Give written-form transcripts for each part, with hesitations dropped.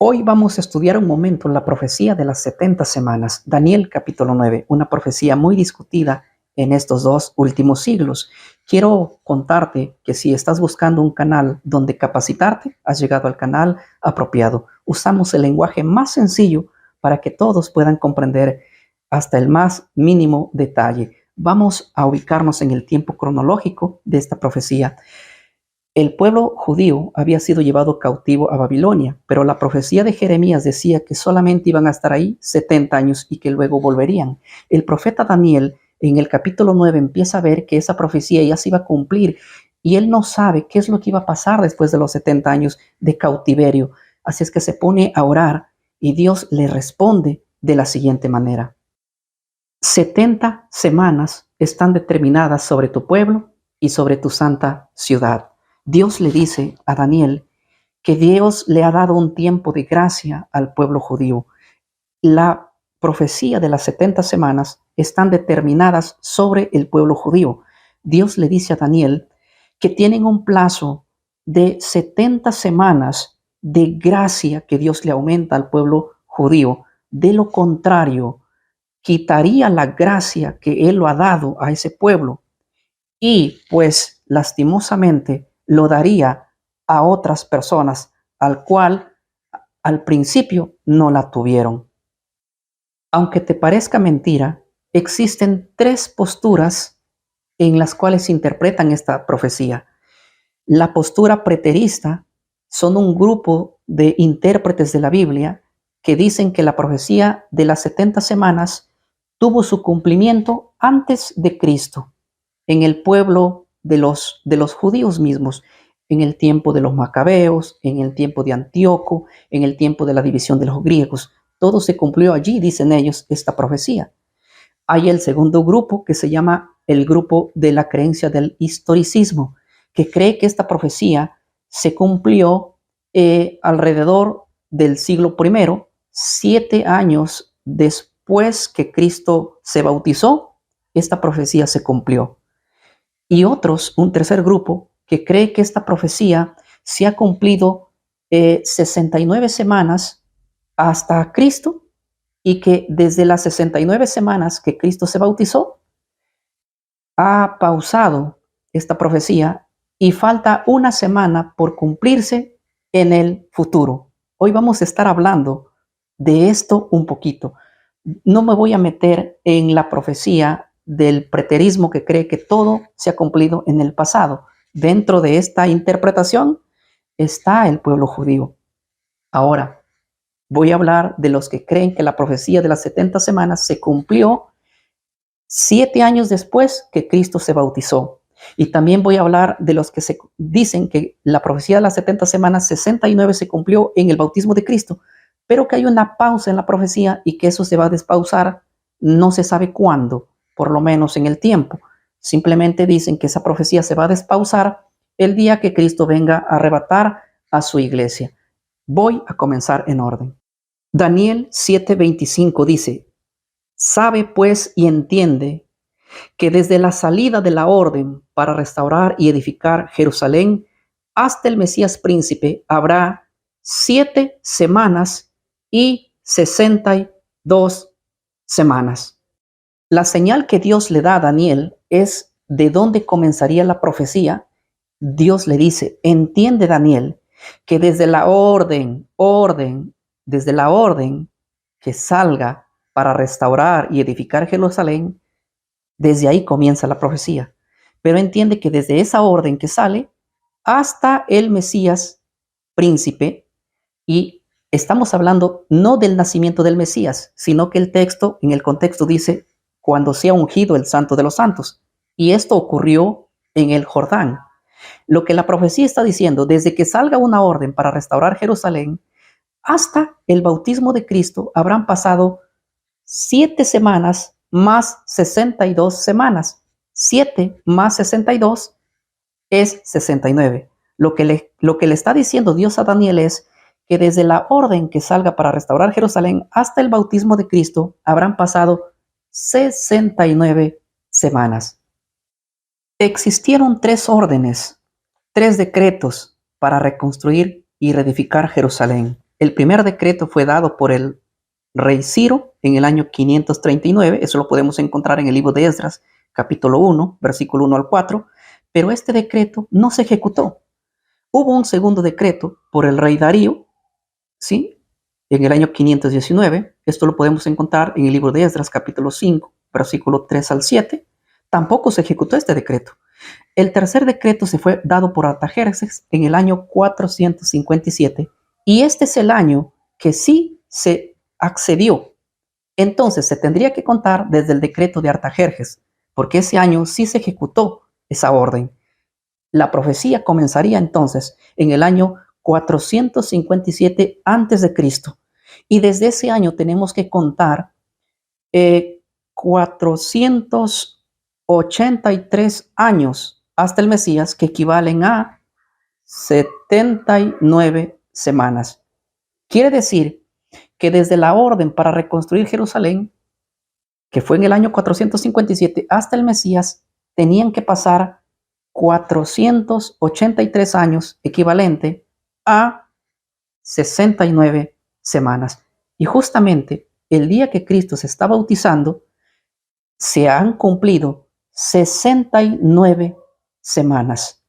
Hoy vamos a estudiar un momento la profecía de las 70 semanas, Daniel capítulo 9, una profecía muy discutida en estos dos últimos siglos. Quiero contarte que si estás buscando un canal donde capacitarte, has llegado al canal apropiado. Usamos el lenguaje más sencillo para que todos puedan comprender hasta el más mínimo detalle. Vamos a ubicarnos en el tiempo cronológico de esta profecía. El pueblo judío había sido llevado cautivo a Babilonia, pero la profecía de Jeremías decía que solamente iban a estar ahí 70 años y que luego volverían. El profeta Daniel en el capítulo 9 empieza a ver que esa profecía ya se iba a cumplir y él no sabe qué es lo que iba a pasar después de los 70 años de cautiverio. Así es que se pone a orar y Dios le responde de la siguiente manera. 70 semanas están determinadas sobre tu pueblo y sobre tu santa ciudad. Dios le dice a Daniel que Dios le ha dado un tiempo de gracia al pueblo judío. La profecía de las 70 semanas están determinadas sobre el pueblo judío. Dios le dice a Daniel que tienen un plazo de 70 semanas de gracia que Dios le aumenta al pueblo judío. De lo contrario, quitaría la gracia que Él lo ha dado a ese pueblo y pues lastimosamente lo daría a otras personas al cual al principio no la tuvieron. Aunque te parezca mentira, existen tres posturas en las cuales se interpretan esta profecía. La postura preterista son un grupo de intérpretes de la Biblia que dicen que la profecía de las 70 semanas tuvo su cumplimiento antes de Cristo, en el pueblo de los judíos mismos, en el tiempo de los macabeos, en el tiempo de Antíoco, en el tiempo de la división de los griegos. Todo se cumplió allí, dicen ellos, esta profecía. Hay el segundo grupo que se llama el grupo de la creencia del historicismo, que cree que esta profecía se cumplió alrededor del siglo I, 7 años después que Cristo se bautizó, esta profecía se cumplió. Y otros, un tercer grupo, que cree que esta profecía se ha cumplido 69 semanas hasta Cristo y que desde las 69 semanas que Cristo se bautizó, ha pausado esta profecía y falta una semana por cumplirse en el futuro. Hoy vamos a estar hablando de esto un poquito. No me voy a meter en la profecía del preterismo que cree que todo se ha cumplido en el pasado. Dentro de esta interpretación está el pueblo judío. Ahora, voy a hablar de los que creen que la profecía de las 70 semanas se cumplió 7 años después que Cristo se bautizó. Y también voy a hablar de los que dicen que la profecía de las 70 semanas, 69 se cumplió en el bautismo de Cristo, pero que hay una pausa en la profecía y que eso se va a despausar, no se sabe cuándo, por lo menos en el tiempo. Simplemente dicen que esa profecía se va a despausar el día que Cristo venga a arrebatar a su iglesia. Voy a comenzar en orden. Daniel 7:25 dice: sabe pues y entiende que desde la salida de la orden para restaurar y edificar Jerusalén hasta el Mesías príncipe habrá 7 semanas y 62 semanas. La señal que Dios le da a Daniel es de dónde comenzaría la profecía. Dios le dice: entiende, Daniel, que desde la orden que salga para restaurar y edificar Jerusalén, desde ahí comienza la profecía. Pero entiende que desde esa orden que sale hasta el Mesías príncipe, y estamos hablando no del nacimiento del Mesías, sino que el texto, en el contexto dice, cuando sea ungido el Santo de los Santos. Y esto ocurrió en el Jordán. Lo que la profecía está diciendo, desde que salga una orden para restaurar Jerusalén, hasta el bautismo de Cristo habrán pasado 7 semanas más 62 semanas. 7 más 62 es 69. Lo que le está diciendo Dios a Daniel es que desde la orden que salga para restaurar Jerusalén hasta el bautismo de Cristo habrán pasado 69 semanas. Existieron 3 órdenes, 3 decretos para reconstruir y reedificar Jerusalén. El primer decreto fue dado por el rey Ciro en el año 539. Eso lo podemos encontrar en el libro de Esdras, capítulo 1, versículo 1 al 4. Pero este decreto no se ejecutó. Hubo un segundo decreto por el rey Darío, ¿sí? En el año 519. Esto lo podemos encontrar en el libro de Esdras, capítulo 5, versículo 3 al 7. Tampoco se ejecutó este decreto. El tercer decreto se fue dado por Artajerjes en el año 457, y este es el año que sí se accedió. Entonces se tendría que contar desde el decreto de Artajerjes, porque ese año sí se ejecutó esa orden. La profecía comenzaría entonces en el año 457 a.C. Y desde ese año tenemos que contar 483 años hasta el Mesías, que equivalen a 79 semanas. Quiere decir que desde la orden para reconstruir Jerusalén, que fue en el año 457, hasta el Mesías, tenían que pasar 483 años, equivalente a 69 semanas. Y justamente el día que Cristo se está bautizando, se han cumplido 69 semanas.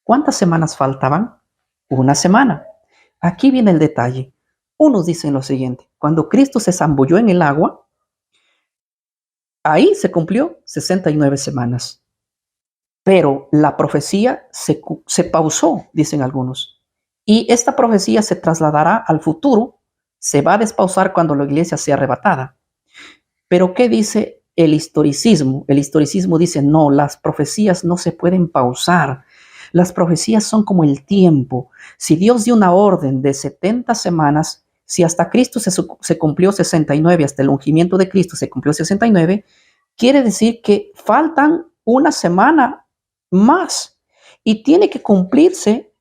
¿Cuántas semanas faltaban? Una semana. Aquí viene el detalle. Unos dicen lo siguiente: cuando Cristo se zambulló en el agua, ahí se cumplió 69 semanas. Pero la profecía se pausó, dicen algunos. Y esta profecía se trasladará al futuro, se va a despausar cuando la iglesia sea arrebatada. Pero ¿qué dice el historicismo? El historicismo dice: no, las profecías no se pueden pausar. Las profecías son como el tiempo. Si Dios dio una orden de 70 semanas, si hasta Cristo se cumplió 69, hasta el ungimiento de Cristo se cumplió 69, quiere decir que faltan una semana más y tiene que cumplirse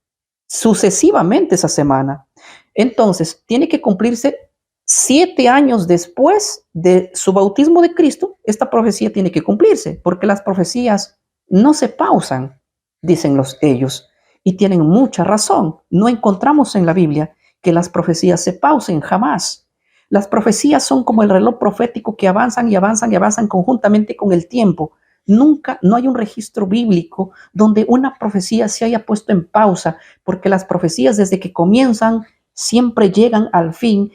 sucesivamente esa semana. Entonces, tiene que cumplirse 7 años después de su bautismo de Cristo. Esta profecía tiene que cumplirse, porque las profecías no se pausan, dicen ellos, y tienen mucha razón. No encontramos en la Biblia que las profecías se pausen, jamás. Las profecías son como el reloj profético, que avanzan y avanzan y avanzan conjuntamente con el tiempo. Nunca, no hay un registro bíblico donde una profecía se haya puesto en pausa, porque las profecías, desde que comienzan, siempre llegan al fin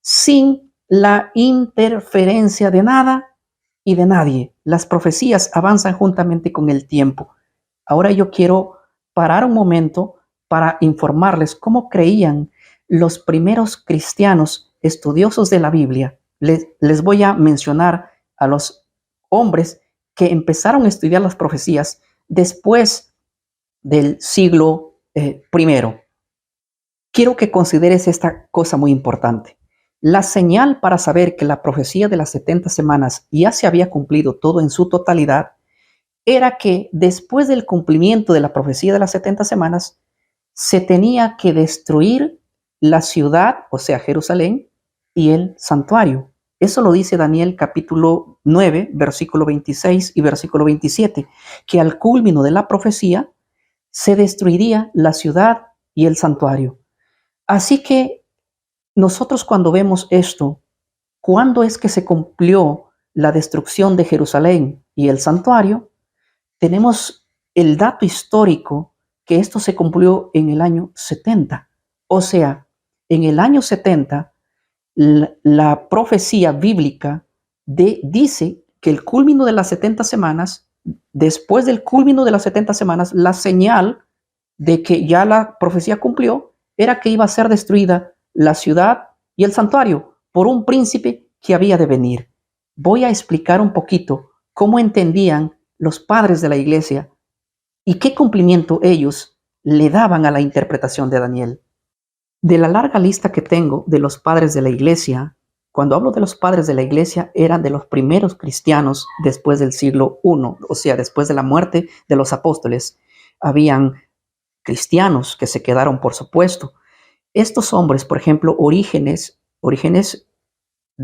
sin la interferencia de nada y de nadie. Las profecías avanzan juntamente con el tiempo. Ahora yo quiero parar un momento para informarles cómo creían los primeros cristianos estudiosos de la Biblia. Les voy a mencionar a los hombres que empezaron a estudiar las profecías después del siglo I. Quiero que consideres esta cosa muy importante. La señal para saber que la profecía de las 70 semanas ya se había cumplido todo en su totalidad era que después del cumplimiento de la profecía de las 70 semanas, se tenía que destruir la ciudad, o sea, Jerusalén, y el santuario. Eso lo dice Daniel capítulo 9, versículo 26 y versículo 27, que al culmino de la profecía se destruiría la ciudad y el santuario. Así que nosotros, cuando vemos esto, ¿cuándo es que se cumplió la destrucción de Jerusalén y el santuario? Tenemos el dato histórico que esto se cumplió en el año 70. O sea, en el año 70, la profecía bíblica dice que el culmino de las 70 semanas, después del culmino de las 70 semanas, la señal de que ya la profecía cumplió era que iba a ser destruida la ciudad y el santuario por un príncipe que había de venir. Voy a explicar un poquito cómo entendían los padres de la iglesia y qué cumplimiento ellos le daban a la interpretación de Daniel. De la larga lista que tengo de los padres de la iglesia, cuando hablo de los padres de la iglesia, eran de los primeros cristianos después del siglo I, o sea, después de la muerte de los apóstoles. Habían cristianos que se quedaron, por supuesto. Estos hombres, por ejemplo, Orígenes,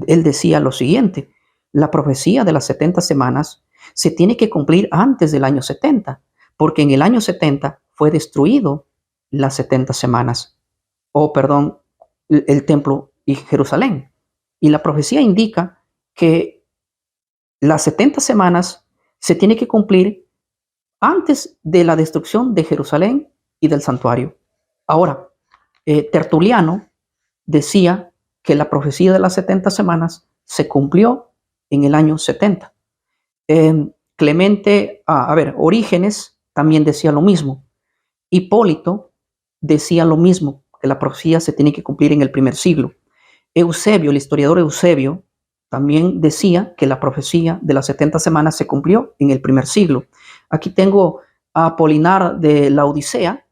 él decía lo siguiente: la profecía de las 70 semanas se tiene que cumplir antes del año 70, porque en el año 70 fue destruido las 70 semanas. el templo y Jerusalén. Y la profecía indica que las 70 semanas se tiene que cumplir antes de la destrucción de Jerusalén y del santuario. Ahora, Tertuliano decía que la profecía de las 70 semanas se cumplió en el año 70. Orígenes también decía lo mismo. Hipólito decía lo mismo, que la profecía se tiene que cumplir en el primer siglo. Eusebio, el historiador Eusebio, también decía que la profecía de las 70 semanas se cumplió en el primer siglo. Aquí tengo a Apolinar de la Odisea,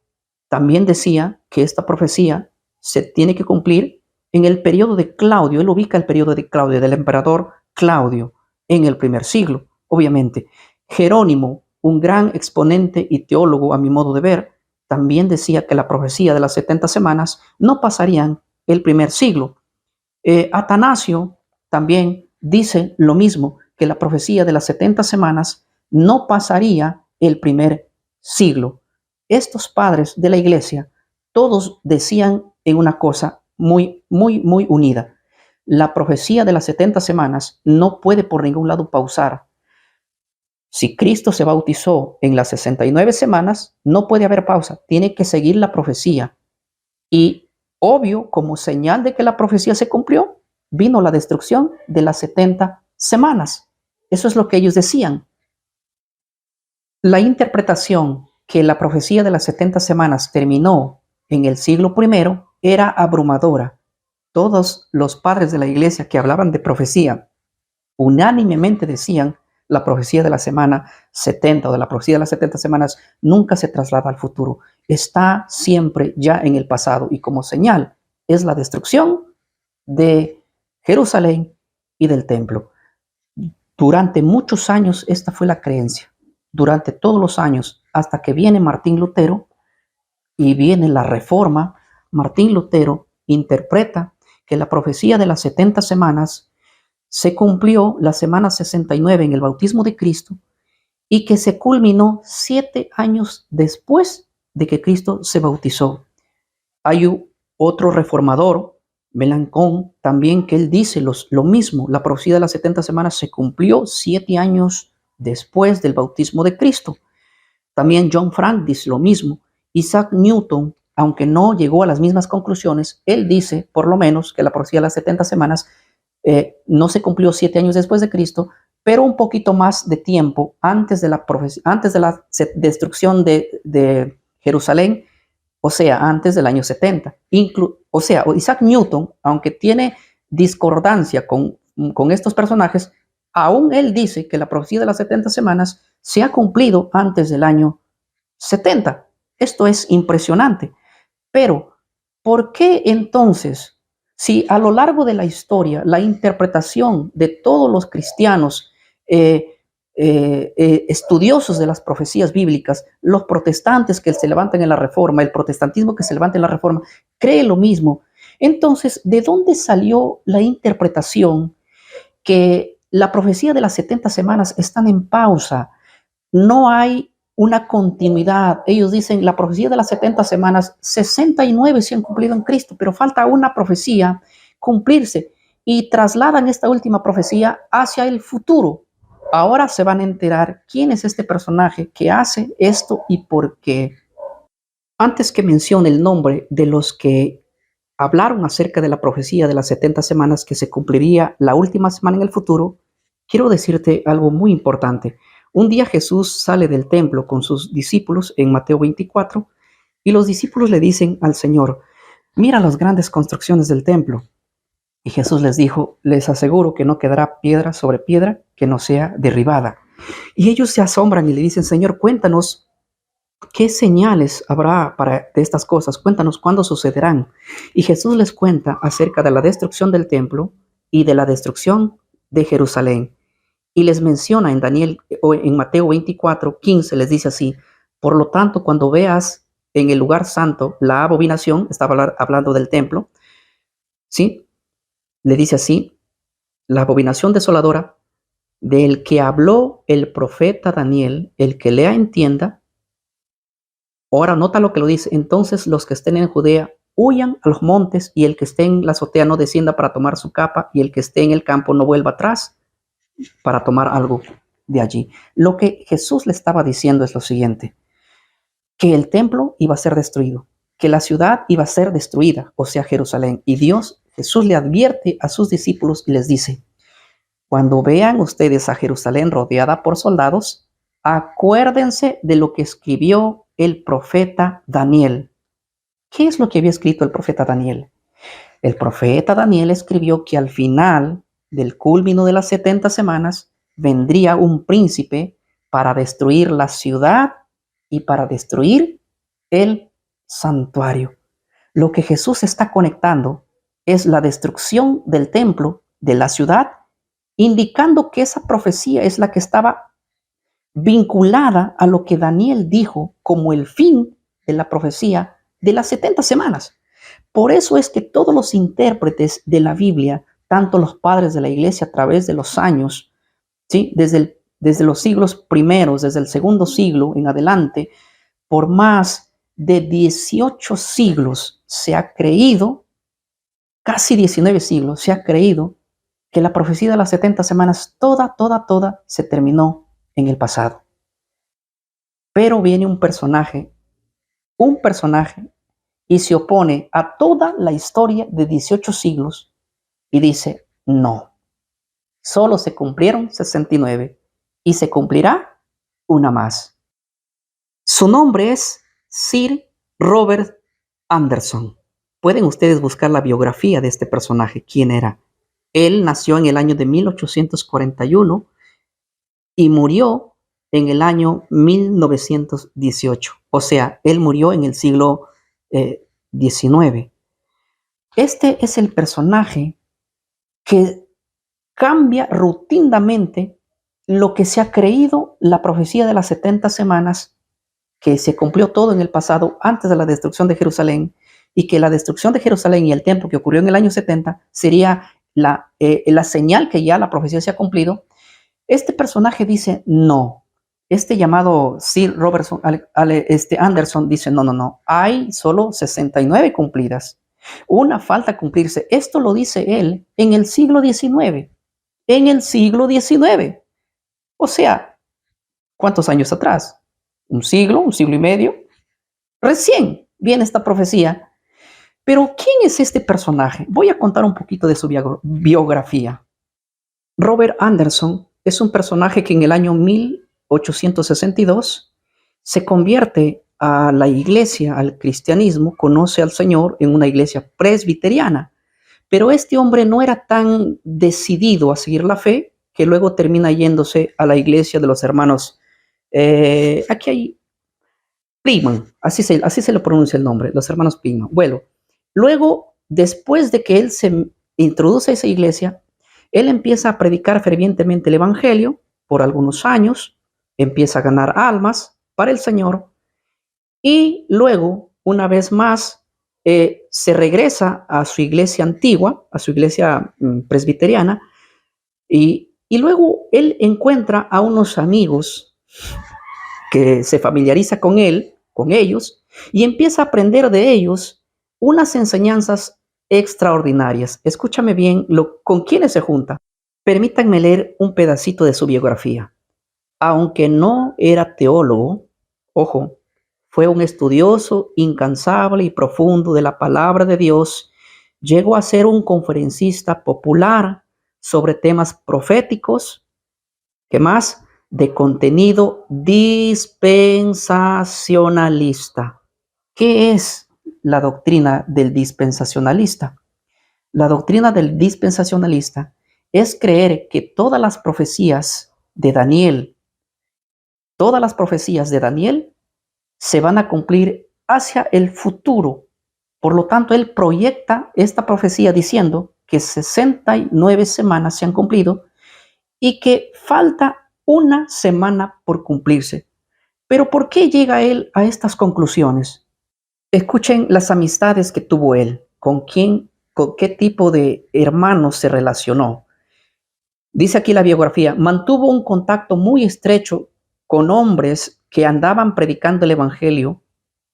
también decía que esta profecía se tiene que cumplir en el periodo de Claudio. Él ubica el periodo de Claudio, del emperador Claudio, en el primer siglo, obviamente. Jerónimo, un gran exponente y teólogo a mi modo de ver, también decía que la profecía de las 70 semanas no pasarían el primer siglo. Atanasio también dice lo mismo, que la profecía de las 70 semanas no pasaría el primer siglo. Estos padres de la iglesia, todos decían en una cosa muy unida. La profecía de las 70 semanas no puede por ningún lado pausar. Si Cristo se bautizó en las 69 semanas, no puede haber pausa. Tiene que seguir la profecía. Y obvio, como señal de que la profecía se cumplió, vino la destrucción de las 70 semanas. Eso es lo que ellos decían. La interpretación que la profecía de las 70 semanas terminó en el siglo I era abrumadora. Todos los padres de la iglesia que hablaban de profecía unánimemente decían: la profecía de la semana 70 o de la profecía de las 70 semanas nunca se traslada al futuro. Está siempre ya en el pasado, y como señal es la destrucción de Jerusalén y del templo. Durante muchos años esta fue la creencia. Durante todos los años, hasta que viene Martín Lutero y viene la Reforma, Martín Lutero interpreta que la profecía de las 70 semanas se cumplió la semana 69 en el bautismo de Cristo, y que se culminó 7 años después de que Cristo se bautizó. Hay otro reformador, Melancón, también, que él dice lo mismo. La profecía de las 70 semanas se cumplió 7 años después del bautismo de Cristo. También John Frank dice lo mismo. Isaac Newton, aunque no llegó a las mismas conclusiones, él dice por lo menos que la profecía de las 70 semanas no se cumplió 7 años después de Cristo, pero un poquito más de tiempo antes de la destrucción de Jerusalén, o sea, antes del año 70. Isaac Newton, aunque tiene discordancia con estos personajes, aún él dice que la profecía de las 70 semanas se ha cumplido antes del año 70. Esto es impresionante. Pero, ¿por qué entonces, si a lo largo de la historia la interpretación de todos los cristianos estudiosos de las profecías bíblicas, los protestantes que se levantan en la Reforma, el protestantismo que se levanta en la Reforma, cree lo mismo? Entonces, ¿de dónde salió la interpretación que la profecía de las 70 semanas están en pausa? No hay una continuidad. Ellos dicen: la profecía de las 70 semanas, 69 se han cumplido en Cristo, pero falta una profecía cumplirse, y trasladan esta última profecía hacia el futuro. Ahora se van a enterar quién es este personaje que hace esto y por qué. Antes que mencione el nombre de los que hablaron acerca de la profecía de las 70 semanas que se cumpliría la última semana en el futuro, quiero decirte algo muy importante. Un día Jesús sale del templo con sus discípulos en Mateo 24, y los discípulos le dicen al Señor: mira las grandes construcciones del templo. Y Jesús les dijo: les aseguro que no quedará piedra sobre piedra que no sea derribada. Y ellos se asombran y le dicen: Señor, cuéntanos qué señales habrá de estas cosas, cuéntanos cuándo sucederán. Y Jesús les cuenta acerca de la destrucción del templo y de la destrucción de Jerusalén. Y les menciona en Mateo 24:15, les dice así: por lo tanto, cuando veas en el lugar santo la abominación, estaba hablando del templo, ¿sí? Le dice así: la abominación desoladora del que habló el profeta Daniel, el que lea entienda. Ahora nota lo que lo dice: entonces los que estén en Judea huyan a los montes, y el que esté en la azotea no descienda para tomar su capa, y el que esté en el campo no vuelva atrás para tomar algo de allí. Lo que Jesús le estaba diciendo es lo siguiente: que el templo iba a ser destruido, que la ciudad iba a ser destruida, o sea, Jerusalén. Y Jesús le advierte a sus discípulos y les dice: cuando vean ustedes a Jerusalén rodeada por soldados, acuérdense de lo que escribió el profeta Daniel. ¿Qué es lo que había escrito el profeta Daniel? El profeta Daniel escribió que al final del culmino de las 70 semanas vendría un príncipe para destruir la ciudad y para destruir el santuario. Lo que Jesús está conectando es la destrucción del templo, de la ciudad, indicando que esa profecía es la que estaba vinculada a lo que Daniel dijo como el fin de la profecía de las 70 semanas. Por eso es que todos los intérpretes de la Biblia, tanto los padres de la iglesia a través de los años, ¿sí? desde los siglos primeros, desde el segundo siglo en adelante, por más de 18 siglos se ha creído, casi 19 siglos, se ha creído que la profecía de las 70 semanas, toda se terminó en el pasado. Pero viene un personaje, y se opone a toda la historia de 18 siglos y dice: no, solo se cumplieron 69 y se cumplirá una más. Su nombre es Sir Robert Anderson. Pueden ustedes buscar la biografía de este personaje, quién era. Él nació en el año de 1841 y murió en el año 1918. O sea, él murió en el siglo XIX. Este es el personaje que cambia rutinamente lo que se ha creído la profecía de las 70 semanas, que se cumplió todo en el pasado antes de la destrucción de Jerusalén, y que la destrucción de Jerusalén y el templo que ocurrió en el año 70 sería la señal que ya la profecía se ha cumplido. Este personaje dice: no. Este llamado Sir Robert Anderson dice: no, hay solo 69 cumplidas. Una falta cumplirse. Esto lo dice él en el siglo XIX. En el siglo XIX. O sea, ¿cuántos años atrás? Un siglo y medio. Recién viene esta profecía. Pero ¿quién es este personaje? Voy a contar un poquito de su biografía. Robert Anderson es un personaje que en el año 1862 se convierte a la iglesia, al cristianismo, conoce al Señor en una iglesia presbiteriana. Pero este hombre no era tan decidido a seguir la fe, que luego termina yéndose a la iglesia de los hermanos. Aquí hay Pliman, así se le pronuncia el nombre, los hermanos Pliman. Bueno, luego, después de que él se introduce a esa iglesia, él empieza a predicar fervientemente el evangelio por algunos años, empieza a ganar almas para el Señor, y luego, una vez más, se regresa a su iglesia antigua, a su iglesia presbiteriana, y luego él encuentra a unos amigos que se familiariza con ellos, y empieza a aprender de ellos unas enseñanzas extraordinarias. Escúchame bien con quiénes se junta. Permítanme leer un pedacito de su biografía. Aunque no era teólogo, ojo, fue un estudioso incansable y profundo de la palabra de Dios. Llegó a ser un conferencista popular sobre temas proféticos. ¿Qué más? De contenido dispensacionalista. ¿Qué es la doctrina del dispensacionalista? La doctrina del dispensacionalista es creer que todas las profecías de Daniel se van a cumplir hacia el futuro. Por lo tanto, él proyecta esta profecía diciendo que 69 semanas se han cumplido y que falta una semana por cumplirse. Pero ¿por qué llega él a estas conclusiones? Escuchen las amistades que tuvo él, con qué tipo de hermanos se relacionó. Dice aquí la biografía: mantuvo un contacto muy estrecho con hombres que andaban predicando el evangelio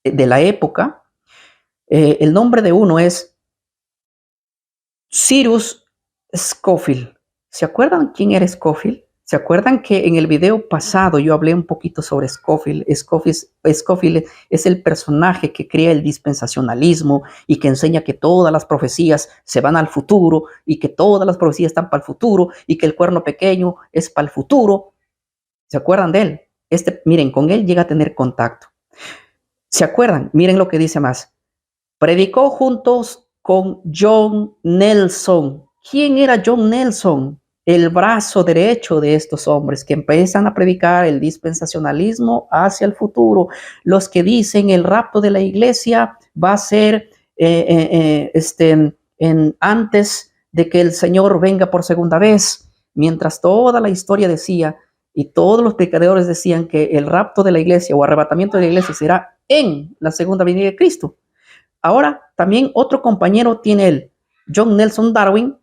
de la época, El nombre de uno es Cyrus Scofield. ¿Se acuerdan quién era Scofield? ¿Se acuerdan que en el video pasado yo hablé un poquito sobre Scofield? Scofield es el personaje que crea el dispensacionalismo y que enseña que todas las profecías se van al futuro y que todas las profecías están para el futuro y que el cuerno pequeño es para el futuro. ¿Se acuerdan de él? Miren, con él llega a tener contacto. ¿Se acuerdan? Miren lo que dice más. Predicó juntos con John Nelson. ¿Quién era John Nelson? El brazo derecho de estos hombres que empiezan a predicar el dispensacionalismo hacia el futuro. Los que dicen el rapto de la iglesia va a ser antes de que el Señor venga por segunda vez. Mientras toda la historia decía y todos los predicadores decían que el rapto de la iglesia o arrebatamiento de la iglesia será en la segunda venida de Cristo. Ahora también otro compañero tiene él, John Nelson Darwin,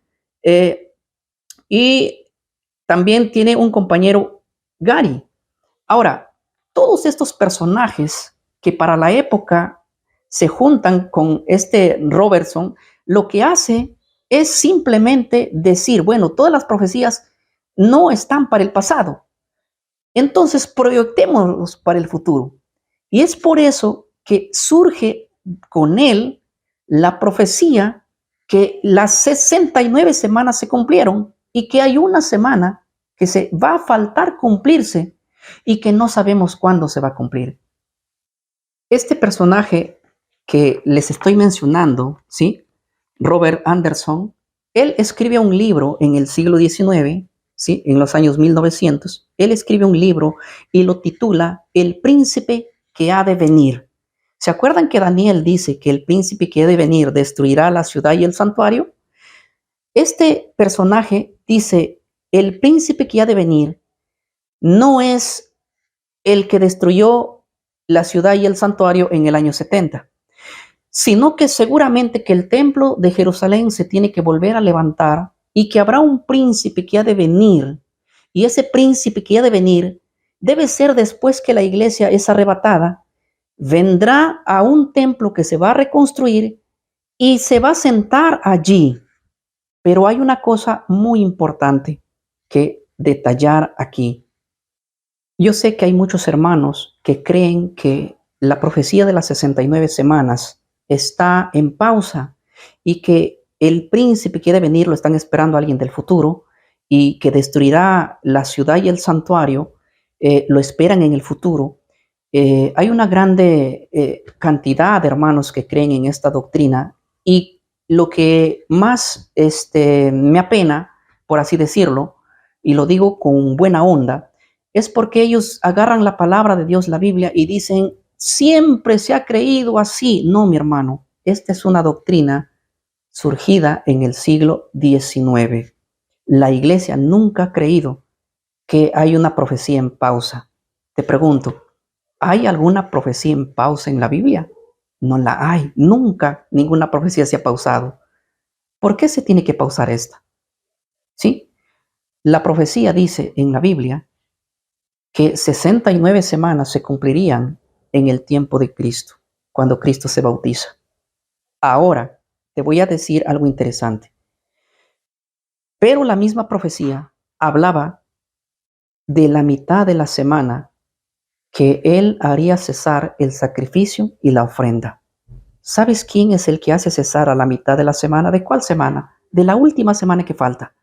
y también tiene un compañero, Gary. Ahora, todos estos personajes que para la época se juntan con este Robertson, lo que hace es simplemente decir, bueno, todas las profecías no están para el pasado, entonces proyectémoslos para el futuro. Y es por eso que surge con él la profecía que las 69 semanas se cumplieron y que hay una semana que se va a faltar cumplirse y que no sabemos cuándo se va a cumplir. Este personaje que les estoy mencionando, ¿sí? Robert Anderson, él escribe un libro en el siglo XIX, ¿sí? En los años 1900, él escribe un libro y lo titula El príncipe que ha de venir. ¿Se acuerdan que Daniel dice que el príncipe que ha de venir destruirá la ciudad y el santuario? Este personaje dice, el príncipe que ha de venir no es el que destruyó la ciudad y el santuario en el año 70, sino que seguramente que el templo de Jerusalén se tiene que volver a levantar y que habrá un príncipe que ha de venir, y ese príncipe que ha de venir debe ser después que la iglesia es arrebatada, vendrá a un templo que se va a reconstruir y se va a sentar allí. Pero hay una cosa muy importante que detallar aquí. Yo sé que hay muchos hermanos que creen que la profecía de las 69 semanas está en pausa y que el príncipe que ha de venir lo están esperando a alguien del futuro y que destruirá la ciudad y el santuario, lo esperan en el futuro. Hay una grande cantidad de hermanos que creen en esta doctrina y lo que más me apena, por así decirlo, y lo digo con buena onda, es porque ellos agarran la palabra de Dios, la Biblia, y dicen, siempre se ha creído así. No, mi hermano, esta es una doctrina surgida en el siglo XIX. La iglesia nunca ha creído que hay una profecía en pausa. Te pregunto, ¿hay alguna profecía en pausa en la Biblia? No la hay. Nunca ninguna profecía se ha pausado. ¿Por qué se tiene que pausar esta? ¿Sí? La profecía dice en la Biblia que 69 semanas se cumplirían en el tiempo de Cristo, cuando Cristo se bautiza. Ahora, te voy a decir algo interesante. Pero la misma profecía hablaba de la mitad de la semana que Él haría cesar el sacrificio y la ofrenda. ¿Sabes quién es el que hace cesar a la mitad de la semana? ¿De cuál semana? De la última semana que falta.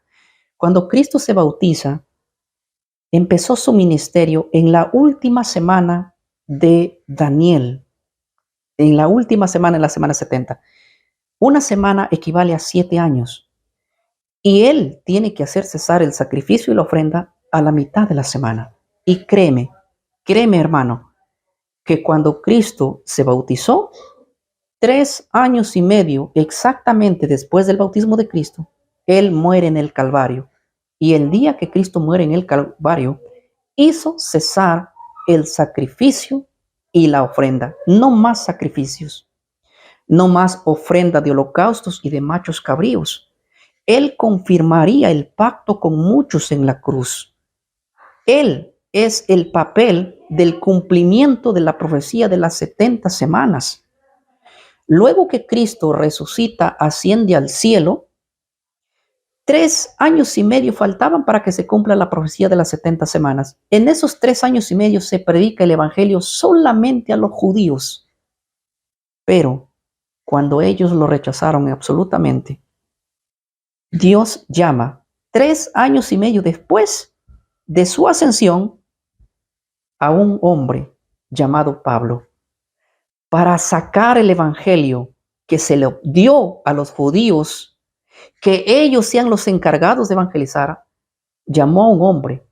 Cuando Cristo se bautiza, empezó su ministerio en la última semana de Daniel, en la última semana, en la semana 70. Una semana equivale a 7 años. Y Él tiene que hacer cesar el sacrificio y la ofrenda a la mitad de la semana. Y créeme hermano, que cuando Cristo se bautizó, 3 años y medio exactamente después del bautismo de Cristo, Él muere en el Calvario. Y el día que Cristo muere en el Calvario, hizo cesar el sacrificio y la ofrenda. No más sacrificios, no más ofrenda de holocaustos y de machos cabríos. Él confirmaría el pacto con muchos en la cruz. Él es el papel del cumplimiento de la profecía de las 70 semanas. Luego que Cristo resucita, asciende al cielo, 3 años y medio faltaban para que se cumpla la profecía de las 70 semanas. En esos 3 años y medio se predica el evangelio solamente a los judíos. Pero cuando ellos lo rechazaron absolutamente, Dios llama 3 años y medio después de su ascensión a un hombre llamado Pablo para sacar el evangelio que se le dio a los judíos, que ellos sean los encargados de evangelizar. Llamó a un hombre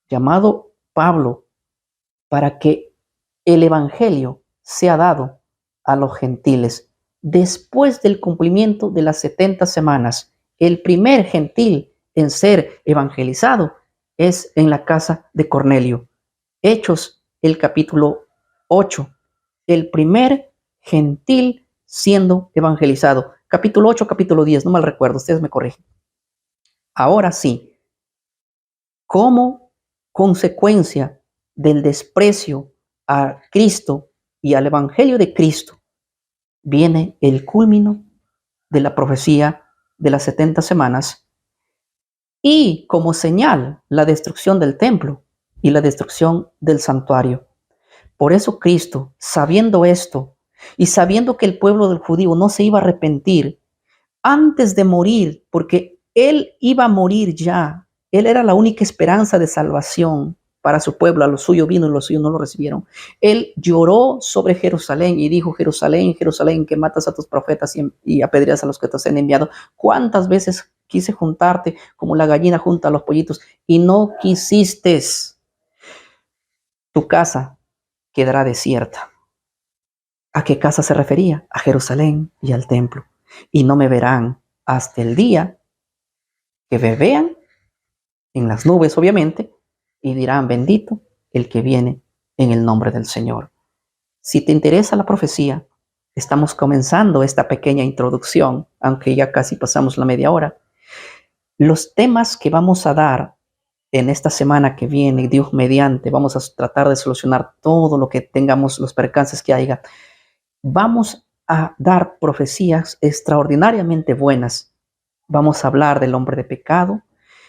llamado Pablo para que el evangelio sea dado a los gentiles. Después del cumplimiento de las 70 semanas, el primer gentil en ser evangelizado es en la casa de Cornelio. Hechos, el capítulo 8. El primer gentil siendo evangelizado. Capítulo 8, capítulo 10, no mal recuerdo, ustedes me corrigen. Ahora sí, como consecuencia del desprecio a Cristo y al evangelio de Cristo, viene el culmino de la profecía de las 70 semanas y como señal la destrucción del templo y la destrucción del santuario. Por eso Cristo, sabiendo esto y sabiendo que el pueblo del judío no se iba a arrepentir antes de morir, porque él iba a morir ya, él era la única esperanza de salvación para su pueblo, a lo suyo vino y los suyos no lo recibieron. Él lloró sobre Jerusalén y dijo: Jerusalén, Jerusalén, que matas a tus profetas y apedreas a los que te han enviado. ¿Cuántas veces quise juntarte como la gallina junta a los pollitos y no quisiste? Tu casa quedará desierta. ¿A qué casa se refería? A Jerusalén y al templo. Y no me verán hasta el día que me vean en las nubes, obviamente, y dirán: bendito el que viene en el nombre del Señor. Si te interesa la profecía, estamos comenzando esta pequeña introducción, aunque ya casi pasamos la media hora. Los temas que vamos a dar en esta semana que viene, Dios mediante, vamos a tratar de solucionar todo lo que tengamos, los percances que haya. Vamos a dar profecías extraordinariamente buenas. Vamos a hablar del hombre de pecado.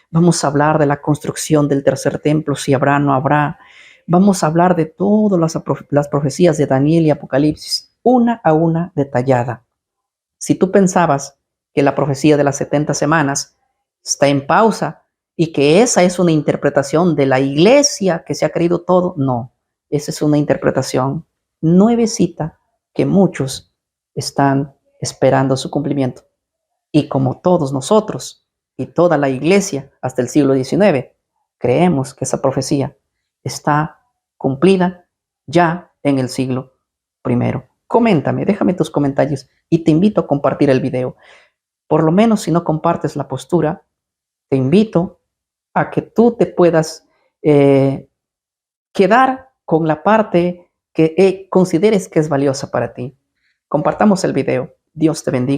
Vamos a hablar de la construcción del tercer templo, si habrá o no habrá. Vamos a hablar de todas las profecías de Daniel y Apocalipsis, una a una detallada. Si tú pensabas que la profecía de las 70 semanas está en pausa y que esa es una interpretación de la iglesia que se ha creído todo, no. Esa es una interpretación nuevecita que muchos están esperando su cumplimiento. Y como todos nosotros y toda la iglesia hasta el siglo XIX, creemos que esa profecía está cumplida ya en el siglo I. Coméntame, déjame tus comentarios y te invito a compartir el video. Por lo menos si no compartes la postura, te invito a que tú te puedas quedar con la parte que consideres que es valiosa para ti. Compartamos el video. Dios te bendiga.